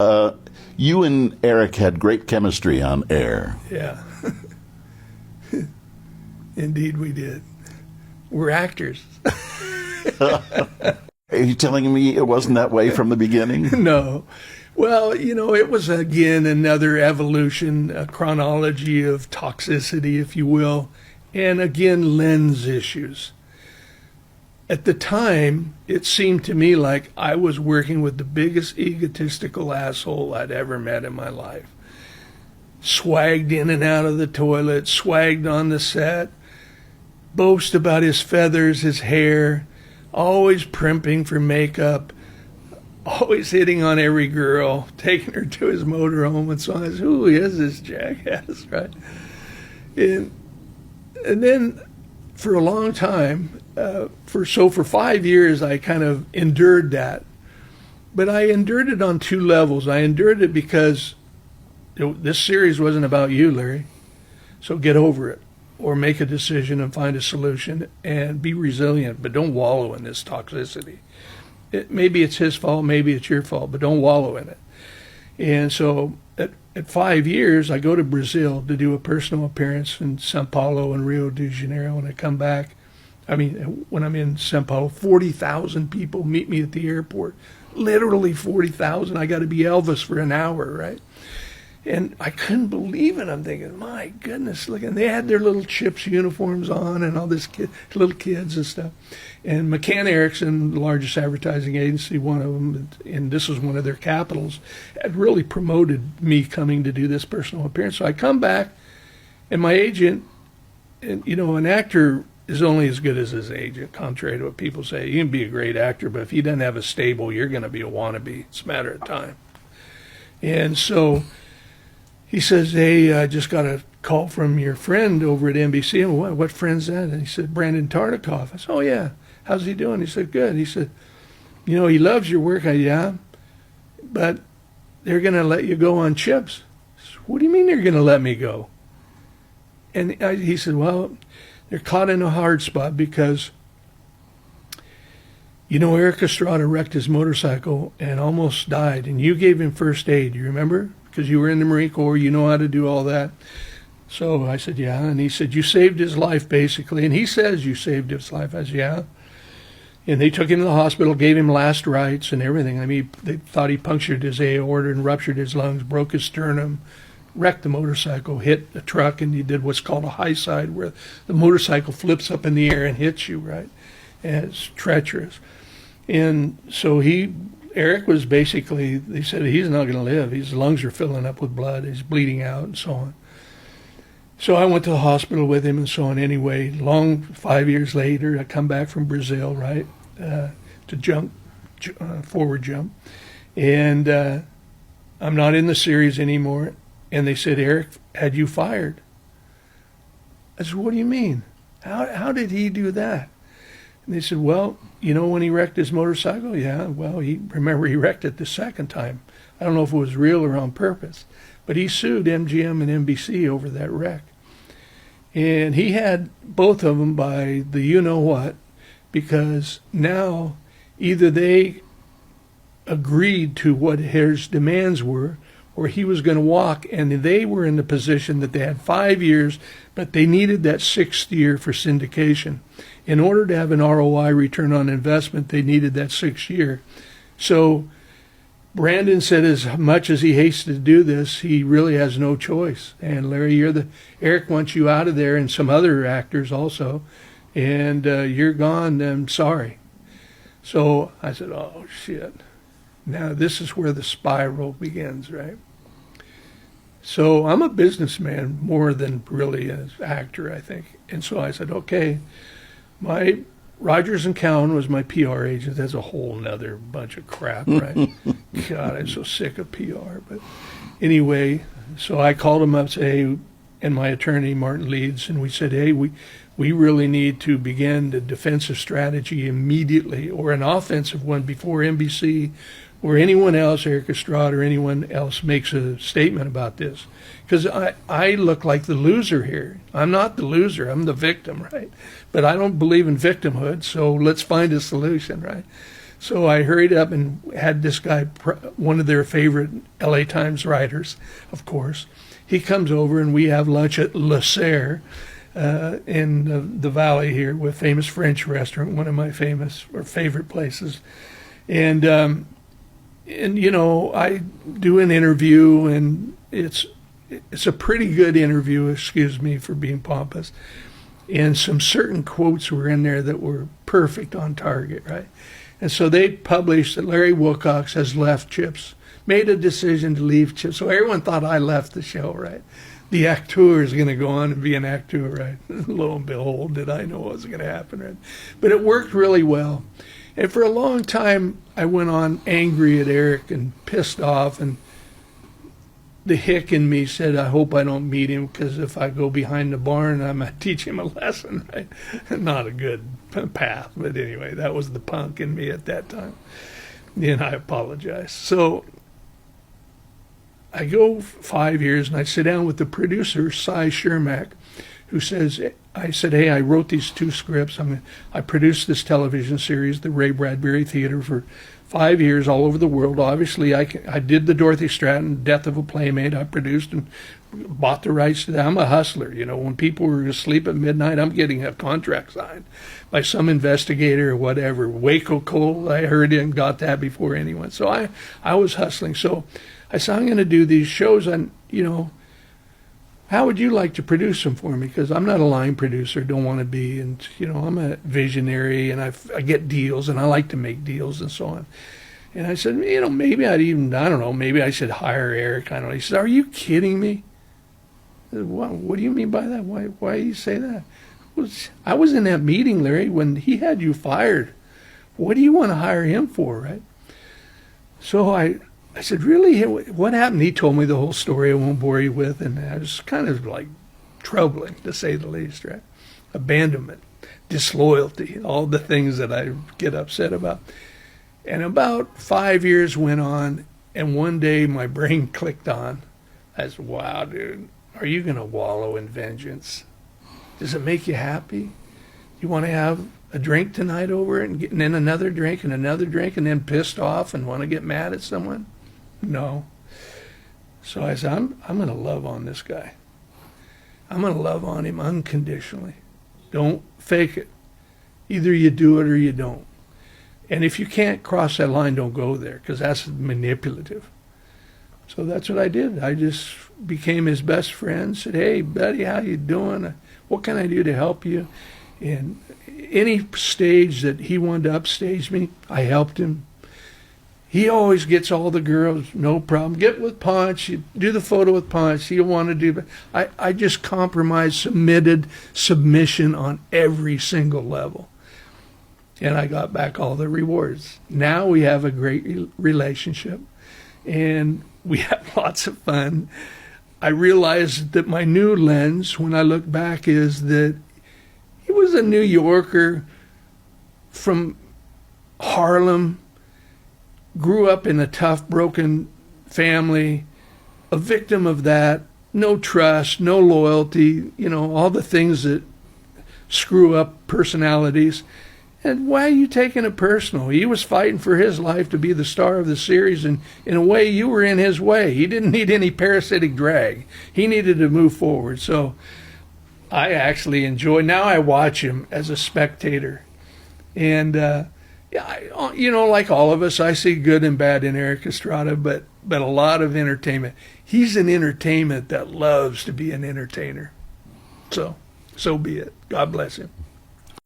Uh, you and Eric had great chemistry on air. Yeah. Indeed we did. We're actors. Are you telling me it wasn't that way from the beginning? No. Well, it was again another evolution, a chronology of toxicity, if you will, and again lens issues. At the time, it seemed to me like I was working with the biggest egotistical asshole I'd ever met in my life. Swagged in and out of the toilet, swagged on the set, boast about his feathers, his hair, always primping for makeup, always hitting on every girl, taking her to his motorhome and so on. I said, who is this jackass, right? And then for a long time, for 5 years, I kind of endured that. But I endured it on two levels. I endured it because this series wasn't about you, Larry. So get over it, or make a decision and find a solution and be resilient, but don't wallow in this toxicity. Maybe it's his fault, maybe it's your fault, but don't wallow in it. And so at 5 years, I go to Brazil to do a personal appearance in Sao Paulo and Rio de Janeiro, and I come back. When I'm in Sao Paulo, 40,000 people meet me at the airport. Literally 40,000. I got to be Elvis for an hour, right? And I couldn't believe it. I'm thinking, my goodness, look. And they had their little Chips uniforms on and all this little kids and stuff. And McCann Erickson, the largest advertising agency, one of them, and this was one of their capitals, had really promoted me coming to do this personal appearance. So I come back, and my agent, and an actor is only as good as his agent, contrary to what people say. You can be a great actor, but if he doesn't have a stable, you're going to be a wannabe. It's a matter of time. And so he says, hey, I just got a call from your friend over at NBC. And what friend's that? And he said, Brandon Tartikoff. I said, oh, yeah. How's he doing? He said, good. He said, he loves your work. Yeah, but they're going to let you go on Chips. I said, what do you mean they're going to let me go? And he said, well, they're caught in a hard spot because, Eric Estrada wrecked his motorcycle and almost died. And you gave him first aid. You remember? Because you were in the Marine Corps, you know how to do all that. So I said, yeah. And he said, you saved his life, basically. And he says you saved his life. I said, yeah. And they took him to the hospital, gave him last rites and everything. They thought he punctured his aorta and ruptured his lungs, broke his sternum, wrecked the motorcycle, hit a truck, and he did what's called a high side, where the motorcycle flips up in the air and hits you, right? And it's treacherous. And so Eric was basically, they said he's not going to live. His lungs are filling up with blood. He's bleeding out and so on. So I went to the hospital with him and so on. Anyway, 5 years later, I come back from Brazil, right, to jump, forward jump. And I'm not in the series anymore. And they said, Eric had you fired. I said, what do you mean? How did he do that? And they said, well, when he wrecked his motorcycle? Yeah, well, he wrecked it the second time. I don't know if it was real or on purpose. But he sued MGM and NBC over that wreck. And he had both of them by the you-know-what, because now either they agreed to what his demands were, or he was going to walk, and they were in the position that they had 5 years, but they needed that sixth year for syndication. In order to have an ROI, return on investment, they needed that 6th year. So Brandon said as much as he hates to do this, he really has no choice. And Larry, Eric wants you out of there, and some other actors also, and you're gone, I'm sorry. So I said, oh, shit. Now this is where the spiral begins, right? So I'm a businessman more than really an actor, I think. And so I said, okay, my Rogers and Cowan was my PR agent. That's a whole nother bunch of crap, right? God, I'm so sick of PR. But anyway, so I called him up and said, hey, and my attorney, Martin Leeds, and we said, hey, we really need to begin the defensive strategy immediately, or an offensive one before NBC or anyone else, Eric Estrada or anyone else, makes a statement about this. Because I look like the loser here. I'm not the loser. I'm the victim, right? But I don't believe in victimhood, so let's find a solution, right? So I hurried up and had this guy, one of their favorite LA Times writers, of course. He comes over and we have lunch at Le Serre in the valley here, with famous French restaurant, one of my famous or favorite places. And you know, I do an interview, and it's a pretty good interview, excuse me for being pompous. And some certain quotes were in there that were perfect on target, right? And so they published that Larry Wilcox has left Chips, made a decision to leave Chips. So everyone thought I left the show, right? The actor is going to go on and be an actor, right? Lo and behold, did I know what was going to happen, right? But it worked really well. And for a long time, I went on angry at Eric and pissed off, and the hick in me said, I hope I don't meet him, because if I go behind the barn, I might teach him a lesson, right? Not a good path, but anyway, that was the punk in me at that time, and I apologize. So I go 5 years, and I sit down with the producer, Cy Shermack, who says, I said, hey, I wrote these 2 scripts. I produced this television series, the Ray Bradbury Theater, for 5 years all over the world. Obviously, I did the Dorothy Stratton Death of a Playmate. I produced and bought the rights to that. I'm a hustler. You know, when people were asleep at midnight, I'm getting a contract signed by some investigator or whatever. Waco Cole, I heard him, got that before anyone. So I was hustling. So I said, I'm going to do these shows on, you know, how would you like to produce them for me? Because I'm not a line producer, don't want to be. And, you know, I'm a visionary, and I get deals, and I like to make deals and so on. And I said, you know, maybe I don't know, maybe I should hire Eric. I don't know. He said, are you kidding me? I said, what do you mean by that? Why do you say that? I was in that meeting, Larry, when he had you fired. What do you want to hire him for, right? So I said, really? What happened? He told me the whole story I won't bore you with, and it was kind of like troubling, to say the least, right? Abandonment, disloyalty, all the things that I get upset about. And about 5 years went on, and one day my brain clicked on. I said, wow, dude, are you going to wallow in vengeance? Does it make you happy? You want to have a drink tonight over it, and then another drink, and then pissed off and want to get mad at someone? No. So I said, I'm going to love on this guy. I'm going to love on him unconditionally. Don't fake it. Either you do it or you don't. And if you can't cross that line, don't go there, because that's manipulative. So that's what I did. I just became his best friend, said, hey, buddy, how you doing? What can I do to help you? And any stage that he wanted to upstage me, I helped him. He always gets all the girls, no problem. Get with Ponch, you do the photo with Ponch. He'll want to do, I just compromised, submission on every single level. And I got back all the rewards. Now we have a great relationship, and we have lots of fun. I realized that my new lens, when I look back, is that he was a New Yorker from Harlem, grew up in a tough, broken family, a victim of that, no trust, no loyalty, you know, all the things that screw up personalities. And why are you taking it personal? He was fighting for his life to be the star of the series, and in a way, you were in his way. He didn't need any parasitic drag. He needed to move forward. So I actually enjoy, now I watch him as a spectator. And, yeah, you know, like all of us, I see good and bad in Erik Estrada, but a lot of entertainment. He's an entertainment that loves to be an entertainer. So be it. God bless him.